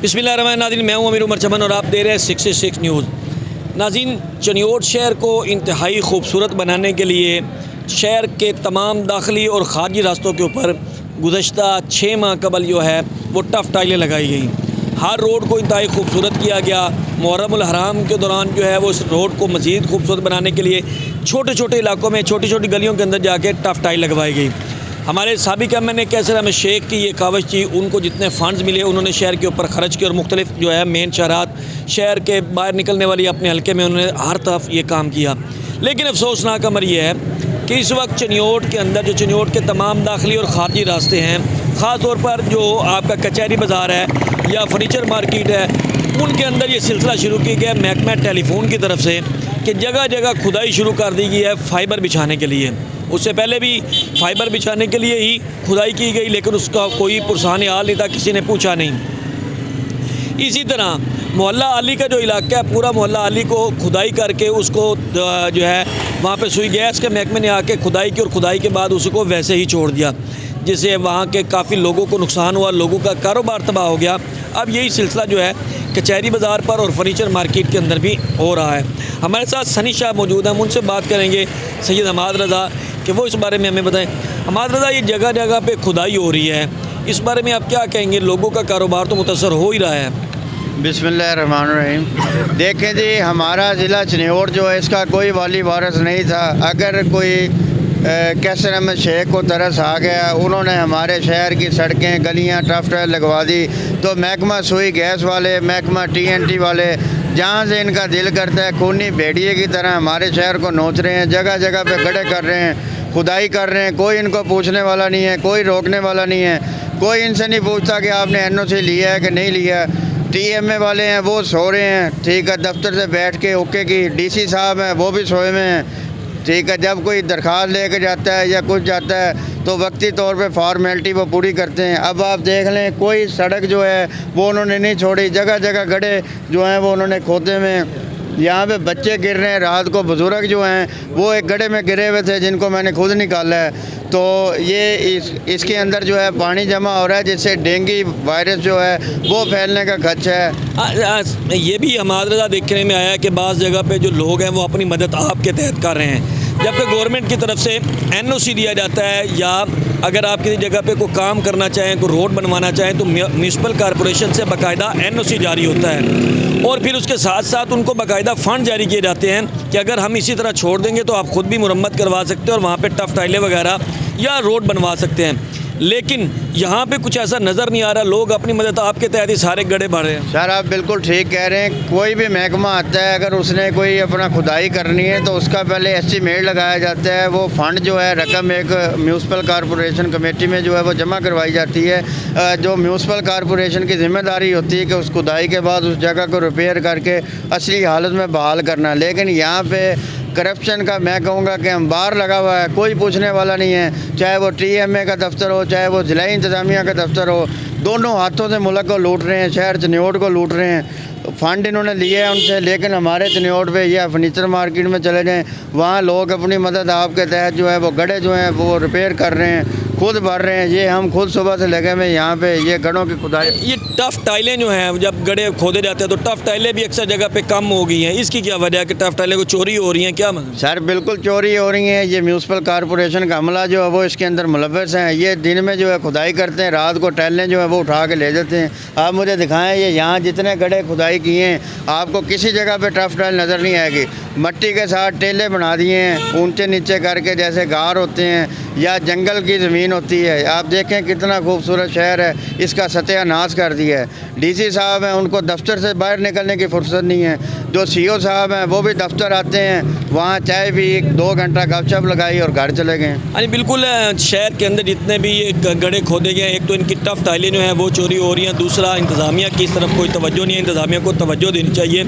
बिस्मिल्लाहिर्रहमानिर्रहीम। मैं हूं अमीर उमर चमन और आप दे रहे हैं 66 न्यूज़। नाज़रीन, चनियोट शहर को इंतहाई खूबसूरत बनाने के लिए शहर के तमाम दाखिली और ख़ारजी रास्तों के ऊपर गुज़श्ता 6 माह कबल जो है वो टफ़ टाइलें लगाई गई। हर रोड को इंतहाई खूबसूरत किया गया। मुहर्रमुल हराम के दौरान जो है वो इस रोड को मज़ीद खूबसूरत बनाने के लिए छोटे छोटे इलाकों में छोटी छोटी गलियों के अंदर जाके टफ़ टाइल लगवाई गई। हमारे साबिक़ एम.एन.ए कैसर अहमद शेख की ये कावश थी, उनको जितने फ़ंड्स मिले उन्होंने शहर के ऊपर ख़र्च किए और मुख्तलिफ जो है मेन शहरात शहर के बाहर निकलने वाली अपने हल्के में उन्होंने हर तरफ ये काम किया। लेकिन अफसोसनाक अमर यह है कि इस वक्त चनियोट के अंदर जो चनियोट के तमाम दाखिली और ख़ारजी रास्ते हैं, ख़ास तौर पर जो आपका कचहरी बाज़ार है या फर्नीचर मार्केट है, उनके अंदर ये सिलसिला शुरू किया गया महकमा टेलीफोन की तरफ से कि जगह जगह खुदाई शुरू कर दी गई है फ़ाइबर बिछाने के लिए। उससे पहले भी फ़ाइबर बिछाने के लिए ही खुदाई की गई, लेकिन उसका कोई पुरसान हाल नहीं था, किसी ने पूछा नहीं। इसी तरह मोहल्ला अली का जो इलाका है, पूरा मोहल्ला अली को खुदाई करके उसको जो है वहाँ पे सुई गैस के महकमे ने आके खुदाई की और खुदाई के बाद उसको वैसे ही छोड़ दिया, जिससे वहाँ के काफ़ी लोगों को नुकसान हुआ, लोगों का कारोबार तबाह हो गया। अब यही सिलसिला जो है कचहरी बाज़ार पर और फर्नीचर मार्केट के अंदर भी हो रहा है। हमारे साथ सनी शाह मौजूद हैं, हम उनसे बात करेंगे सैयद हमाद रज़ा कि वो इस बारे में हमें बताएं। हमाद रज़ा, ये जगह जगह पे खुदाई हो रही है, इस बारे में आप क्या कहेंगे? लोगों का कारोबार तो मुतासर हो ही रहा है। बिस्मिल्लाहिर्रहमानिर्रहीम। देखें जी, हमारा ज़िला चनियोट जो है इसका कोई वाली वारिस नहीं था। अगर कोई कैसर अहमद शेख को तरस आ गया, उन्होंने हमारे शहर की सड़कें गलियां टफ टाइल लगवा दी, तो महकमा सुई गैस वाले, महकमा TNT वाले जहाँ से इनका दिल करता है खूनी भेड़िए की तरह हमारे शहर को नोच रहे हैं, जगह जगह पे गड्ढे कर रहे हैं, खुदाई कर रहे हैं। कोई इनको पूछने वाला नहीं है, कोई रोकने वाला नहीं है, कोई इनसे नहीं पूछता कि आपने NOC लिया है कि नहीं लिया। TMA वाले हैं वो सो रहे हैं, ठीक है, दफ्तर से बैठ के ओके की। DC साहब हैं वो भी सोए हुए हैं, ठीक है। जब कोई दरख्वास्त लेके जाता है या कुछ जाता है तो वक्ती तौर पे फॉर्मेलिटी वो पूरी करते हैं। अब आप देख लें, कोई सड़क जो है वो उन्होंने नहीं छोड़ी, जगह जगह गड्ढे जो हैं वो उन्होंने खोदे में। यहाँ पे बच्चे गिर रहे हैं, रात को बुज़ुर्ग जो हैं वो एक गड्ढे में गिरे हुए थे जिनको मैंने खुद निकाला है। तो ये इसके अंदर जो है पानी जमा हो रहा है, जिससे डेंगू वायरस जो है वो फैलने का खदशा है। ये भी हमाद रज़ा देखने में आया कि बाज़ जगह पे जो लोग हैं वो अपनी मदद आपके तहत कर रहे हैं, जबकि गवर्नमेंट की तरफ से NOC दिया जाता है, या अगर आप किसी जगह पे कोई काम करना चाहें, कोई रोड बनवाना चाहें तो म्यूनसिपल कॉरपोरेशन से बाकायदा NOC जारी होता है और फिर उसके साथ साथ उनको बाकायदा फ़ंड जारी किए जाते हैं कि अगर हम इसी तरह छोड़ देंगे तो आप ख़ुद भी मुरम्मत करवा सकते हैं और वहाँ पे टफ़ टाइलें वगैरह या रोड बनवा सकते हैं। लेकिन यहाँ पे कुछ ऐसा नज़र नहीं आ रहा, लोग अपनी मदद आपके तहत ही सारे गड्ढे भर रहे हैं। सर, आप बिल्कुल ठीक कह रहे हैं। कोई भी महकमा आता है, अगर उसने कोई अपना खुदाई करनी है तो उसका पहले एस्टीमेट लगाया जाता है। वो फ़ंड जो है रकम एक म्यूनसिपल कॉरपोरेशन कमेटी में जो है वो जमा करवाई जाती है। जो म्यूनसिपल कॉरपोरेशन की ज़िम्मेदारी होती है कि उस खुदाई के बाद उस जगह को रिपेयर करके असली हालत में बहाल करना। लेकिन यहाँ पर करप्शन का मैं कहूँगा कि अंबार लगा हुआ है, कोई पूछने वाला नहीं है। चाहे वो TMA का दफ्तर हो, चाहे वो ज़िला इंतज़ामिया का दफ्तर हो, दोनों हाथों से मुल्क को लूट रहे हैं, शहर चनियोट को लूट रहे हैं। फ़ंड इन्होंने लिए हैं उनसे, लेकिन हमारे चनियोट पे या फर्नीचर मार्केट में चले जाएँ, वहाँ लोग अपनी मदद आपके तहत जो है वो गड्ढे जो हैं वो रिपेयर कर रहे हैं, खुद भर रहे हैं। ये हम खुद सुबह से लगे हुए यहाँ पे ये गड्ढों की खुदाई। ये टफ़ टाइलें जो हैं जब गड्ढे खोदे जाते हैं तो टफ़ टाइलें भी अक्सर जगह पे कम हो गई हैं, इसकी क्या वजह है कि टफ़ टाइलें को चोरी हो रही हैं? क्या मतलब? सर, बिल्कुल चोरी हो रही हैं। ये म्यूनसिपल कॉरपोरेशन का अमला जो है वो इसके अंदर मुलव्वस हैं। ये दिन में जो है खुदाई करते हैं, रात को टाइलें जो है वो उठा के ले जाते हैं। आप मुझे दिखाएं, ये यहाँ जितने गड्ढे खुदाई किए हैं आपको किसी जगह पे टफ़ टाइल नज़र नहीं आएगी। मट्टी के साथ टेले बना दिए हैं ऊंचे नीचे करके, जैसे गार होते हैं या जंगल की ज़मीन होती है। आप देखें कितना खूबसूरत शहर है, इसका सत्यानाश कर दिया है। DC साहब हैं, उनको दफ्तर से बाहर निकलने की फुर्सत नहीं है। जो CO साहब हैं वो भी दफ्तर आते हैं, वहाँ चाय भी 2 घंटा गपशप लगाई और घर चले गए। अरे बिल्कुल, शहर के अंदर जितने भी ये गड्ढे खोदे गए, एक तो इनकी टफ़ टाइलें जो हैं वो चोरी हो रही हैं, दूसरा इंतज़ामिया की इस तरफ कोई तवज्जो नहीं है। इंतज़ामिया को तवज्जो देनी चाहिए,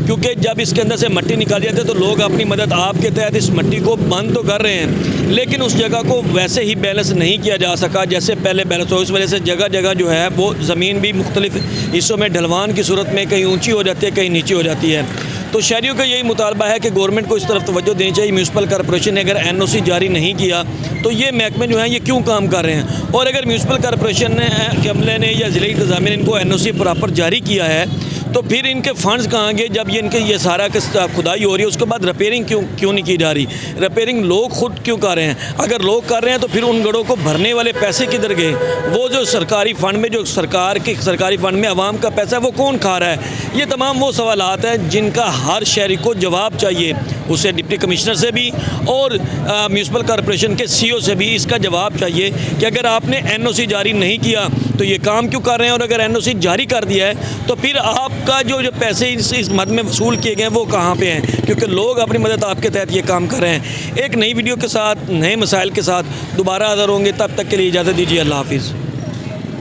क्योंकि जब इसके अंदर से मट्टी निकाली जाती है तो लोग अपनी मदद आपके तहत इस मट्टी को बंद तो कर रहे हैं, लेकिन उस जगह को वैसे ही बैलेंस नहीं किया जा सका जैसे पहले बैलेंस हो। इस वजह से जगह जगह जो है वो ज़मीन भी मुख्तलिफ हिस्सों में ढलवान की सूरत में कहीं ऊंची हो जाती है, कहीं नीची हो जाती है। तो शहरियों का यही मुतालबा है कि गवर्नमेंट को इस तरफ तवज्जो देनी चाहिए। म्यूनसिपल कॉरपोरेशन ने अगर NOC जारी नहीं किया तो ये महकमे जो हैं ये क्यों काम कर रहे हैं, और अगर म्यूनसिपल कॉरपोरेशन ने के अमले ने या ज़िले इंतज़ामिया ने इनको NOC प्रॉपर जारी किया है तो फिर इनके फंड्स कहाँ गए जब ये सारा खुदाई हो रही है, उसके बाद रिपेयरिंग क्यों नहीं की जा रही, रिपेयरिंग लोग खुद क्यों कर रहे हैं। अगर लोग कर रहे हैं तो फिर उन गढ़ों को भरने वाले पैसे किधर गए, वो जो सरकारी फ़ंड में जो सरकारी फ़ंड में आवाम का पैसा है वो कौन खा रहा है। ये तमाम वो सवालात हैं जिनका हर शहरी को जवाब चाहिए, उसे डिप्टी कमिश्नर से भी और म्यूनसिपल कॉरपोरेशन के CEO से भी इसका जवाब चाहिए कि अगर आपने NOC जारी नहीं किया तो ये काम क्यों कर रहे हैं, और अगर NOC जारी कर दिया है तो फिर आपका जो पैसे इस मद में वसूल किए गए हैं वो कहाँ पे हैं, क्योंकि लोग अपनी मदद आपके तहत ये काम कर रहे हैं। एक नई वीडियो के साथ नए मसाइल के साथ दोबारा हाज़िर होंगे, तब तक के लिए इजाज़त दीजिए। अल्लाह हाफिज़।